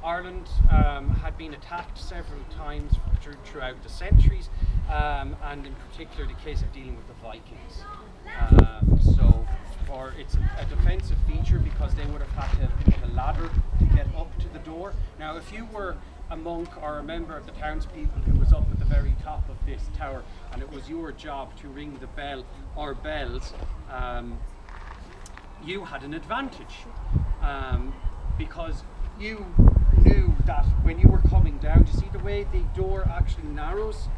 Ireland had been attacked several times throughout the centuries, and in particular the case of dealing with the Vikings. So it's a defensive feature because they would have had to get a ladder to get up to the door. Now if you were a monk or a member of the townspeople who was up at the very top of this tower and it was your job to ring the bell or bells, you had an advantage because you knew that when you were coming down, do you see the way the door actually narrows?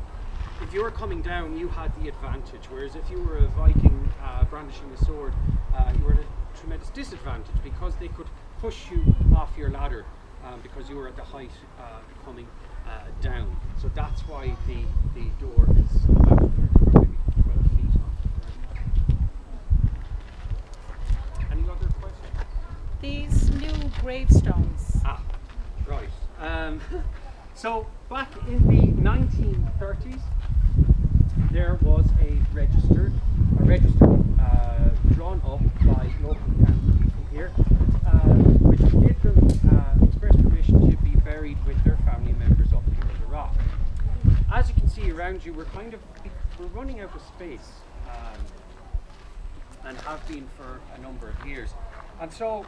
If you were coming down, you had the advantage, whereas if you were a Viking brandishing a sword, you were at a tremendous disadvantage because they could push you off your ladder because you were at the height coming down. So that's why the door is about maybe 12 feet off the ground. Any other questions? These new gravestones. Ah, right. So back in the 1930s, there was a register drawn up by local county people here, which gave them express permission to be buried with their family members up here in the rock. As you can see around you, we're running out of space, and have been for a number of years. And so,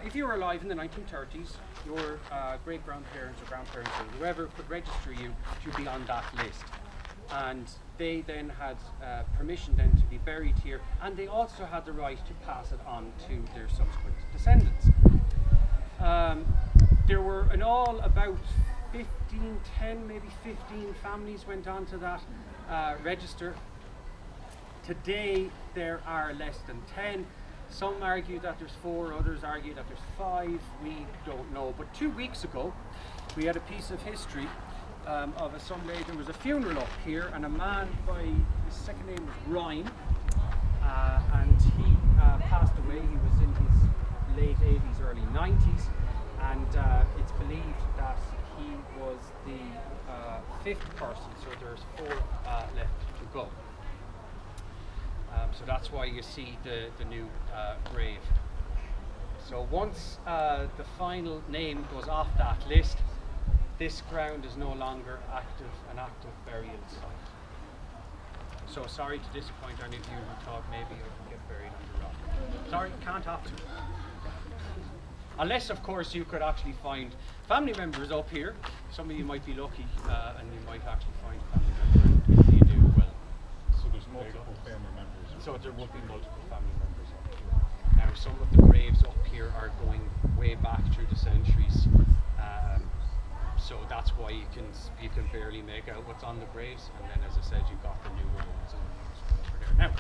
if you were alive in the 1930s, your great-grandparents or grandparents or whoever could register you to be on that list. And they then had permission then to be buried here, and they also had the right to pass it on to their subsequent descendants. There were in all about 10, maybe 15 families went onto that register. Today there are less than 10. Some argue that there's 4, others argue that there's 5, we don't know. But 2 weeks ago, we had a piece of history of some lady. There was a funeral up here, and a man by his second name was Ryan, and he passed away. He was in his late 80s, early 90s, and it's believed that he was the 5th person, so there's 4 left to go. So that's why you see the new grave. So once the final name goes off that list, this ground is no longer an active burial site. So sorry to disappoint any of you who thought maybe I could get buried under rock. Sorry, can't have to. Unless, of course, you could actually find family members up here. Some of you might be lucky and you might actually find family members. If you do, well. So there's multiple family members. So there will be multiple family members up here. Now, some of the graves up here are going way back through the centuries. So that's why you can barely make out what's on the graves, and then, as I said, you've got the newer ones over there. Now,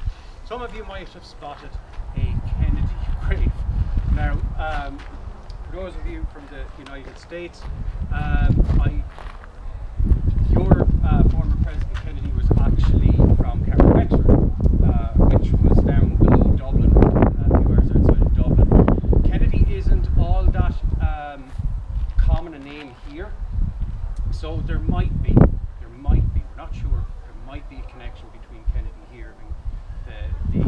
some of you might have spotted a Kennedy grave. Now, for those of you from the United States, your former President Kennedy was actually from County Wexford, which was down below Dublin, a few hours outside of Dublin. Kennedy isn't all that common a name here. So there might be, we're not sure, there might be a connection between Kennedy here and the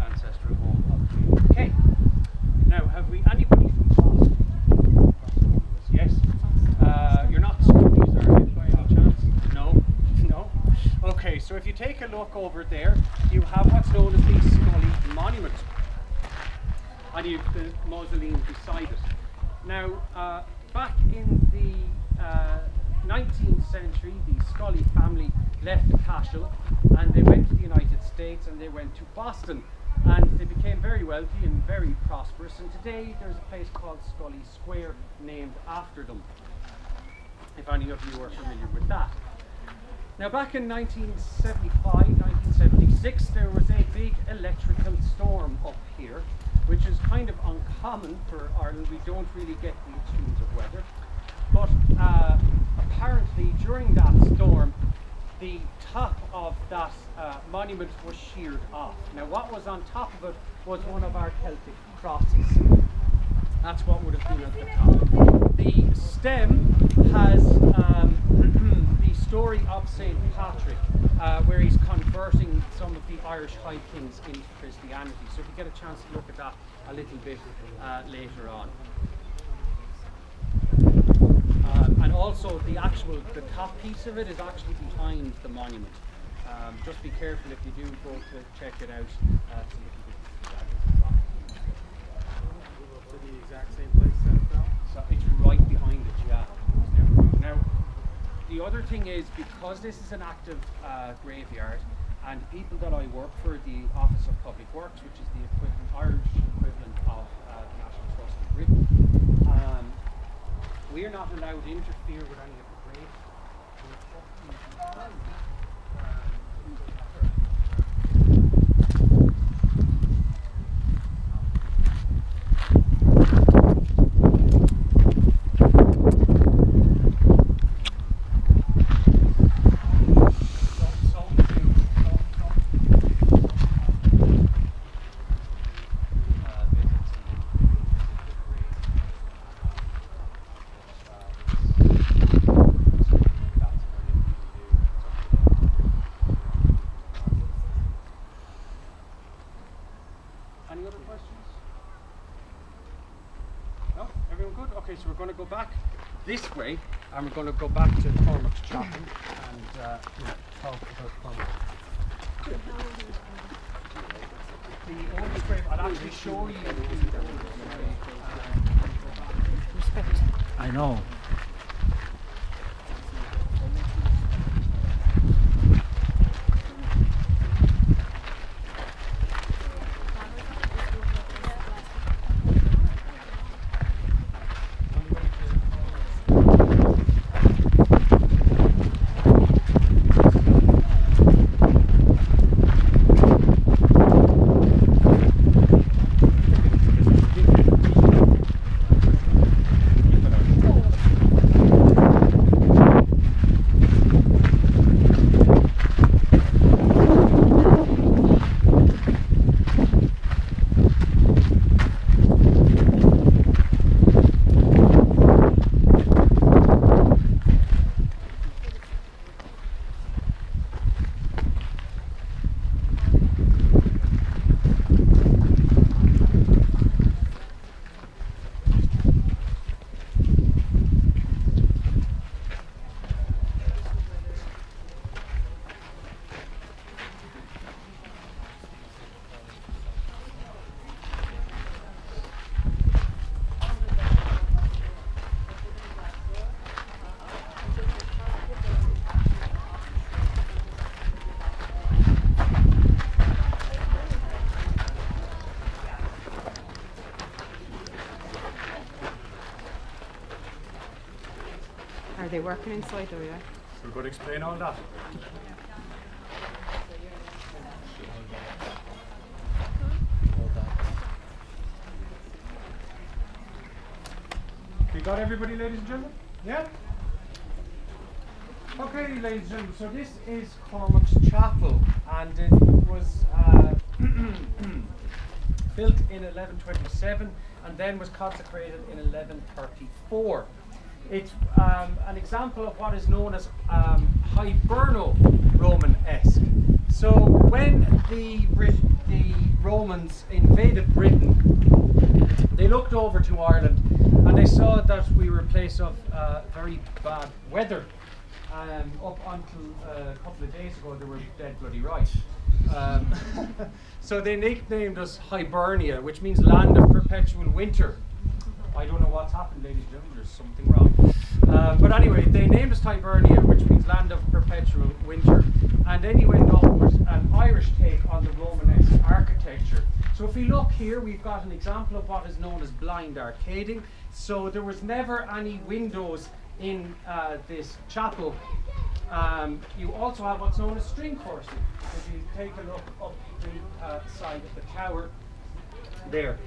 ancestral home of the UK. Now, have we anybody from Boston? Yes? You're not Scullies, are you, by any chance? No? No? Okay, so if you take a look over there, you have what's known as the Scully Monument. And you've the mausoleum beside it. Now, back in the 19th century, the Scully family left Cashel and they went to the United States and they went to Boston, and they became very wealthy and very prosperous, and today there's a place called Scully Square named after them, if any of you are familiar with that. Now, back in 1975, 1976, there was a big electrical storm up here, which is kind of uncommon for Ireland. We don't really get the extremes of weather. But apparently during that storm, the top of that monument was sheared off. Now, what was on top of it was one of our Celtic crosses. That's what would have been at the top. The stem has the story of St. Patrick, where he's converting some of the Irish High Kings into Christianity. So if you get a chance to look at that a little bit later on. also the top piece of it is actually behind the monument. Just be careful if you do go to check it out. It's a little bit jagged. To the exact same place set up now? So it's right behind it, yeah. Now, the other thing is, because this is an active graveyard, and people that I work for, the Office of Public Works, which is the Irish equivalent of the National Trust in Britain, we are not allowed to interfere with any of the graves. Any other questions? No? Everyone good? Okay, so we're going to go back this way, and we're going to go back to Cormac's Chapel and talk about Cormac. The oldest grave, I'll actually show you the oldest grave. Respect. I know. Are they working inside though, yeah? We're going to explain all that. You got everybody, ladies and gentlemen? Yeah? Okay, ladies and gentlemen, so this is Cormac's Chapel, and it was built in 1127 and then was consecrated in 1134. It's an example of what is known as Hiberno-Romanesque. So when the Romans invaded Britain, they looked over to Ireland and they saw that we were a place of very bad weather. Up until a couple of days ago, they were dead bloody right. So they nicknamed us Hibernia, which means land of perpetual winter. I don't know what's happened, ladies and gentlemen, there's something wrong. But anyway, they named us Hibernia, which means land of perpetual winter. And then you end up with an Irish take on the Romanesque architecture. So if we look here, we've got an example of what is known as blind arcading. So there was never any windows in this chapel. You also have what's known as string coursing. If you take a look up the side of the tower there.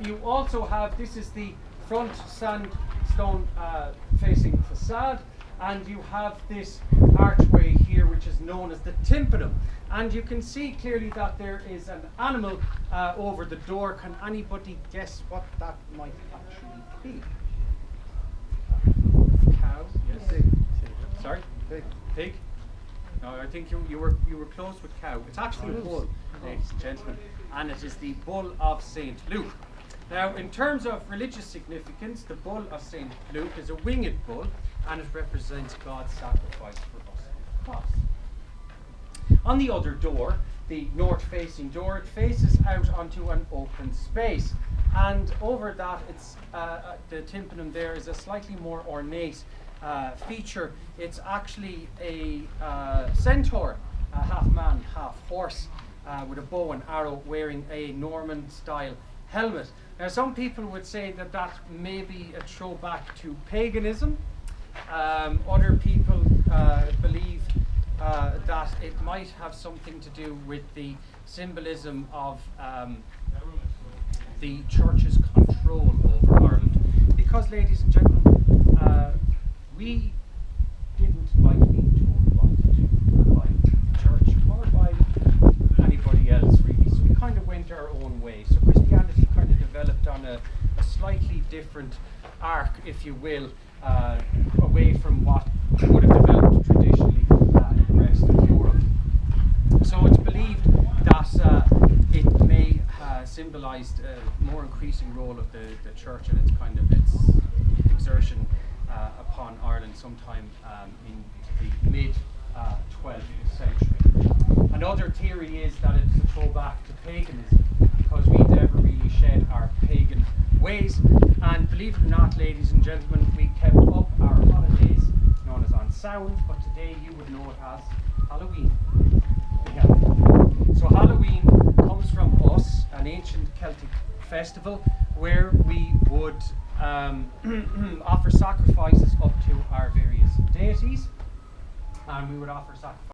You also have, this is the front sandstone facing facade, and you have this archway here which is known as the tympanum, and you can see clearly that there is an animal over the door. Can anybody guess what that might actually be? Cow? Yes. Pig. Sorry? Pig. Pig? No, I think you were close with cow. It's actually a bull, ladies and gentlemen, and it is the Bull of St. Luke. Now, in terms of religious significance, the Bull of St. Luke is a winged bull, and it represents God's sacrifice for us on the cross. On the other door, the north-facing door, it faces out onto an open space, and over that, it's the tympanum there is a slightly more ornate feature. It's actually a centaur, half man, half horse, with a bow and arrow, wearing a Norman-style helmet. Now, some people would say that that may be a throwback to paganism. Other people believe that it might have something to do with the symbolism of the church's control over Ireland. Because, ladies and gentlemen, we didn't like being told what to do by the church or by anybody else, really. So we kind of went our own way. So Christianity kind of developed on a slightly different arc, if you will, away from what would have developed traditionally in the rest of Europe. So it's believed that it may symbolise a more increasing role of the church and its exertion upon Ireland sometime in the mid 12th century. Another theory is that it's a throwback to paganism, because we never really shed our pagan ways. And believe it or not, ladies and gentlemen, we kept up our holidays known as on Samhain, but today you would know it as Halloween. Yeah. So Halloween comes from us, an ancient Celtic festival where we would offer sacrifices up to our various deities, and we would offer sacrifices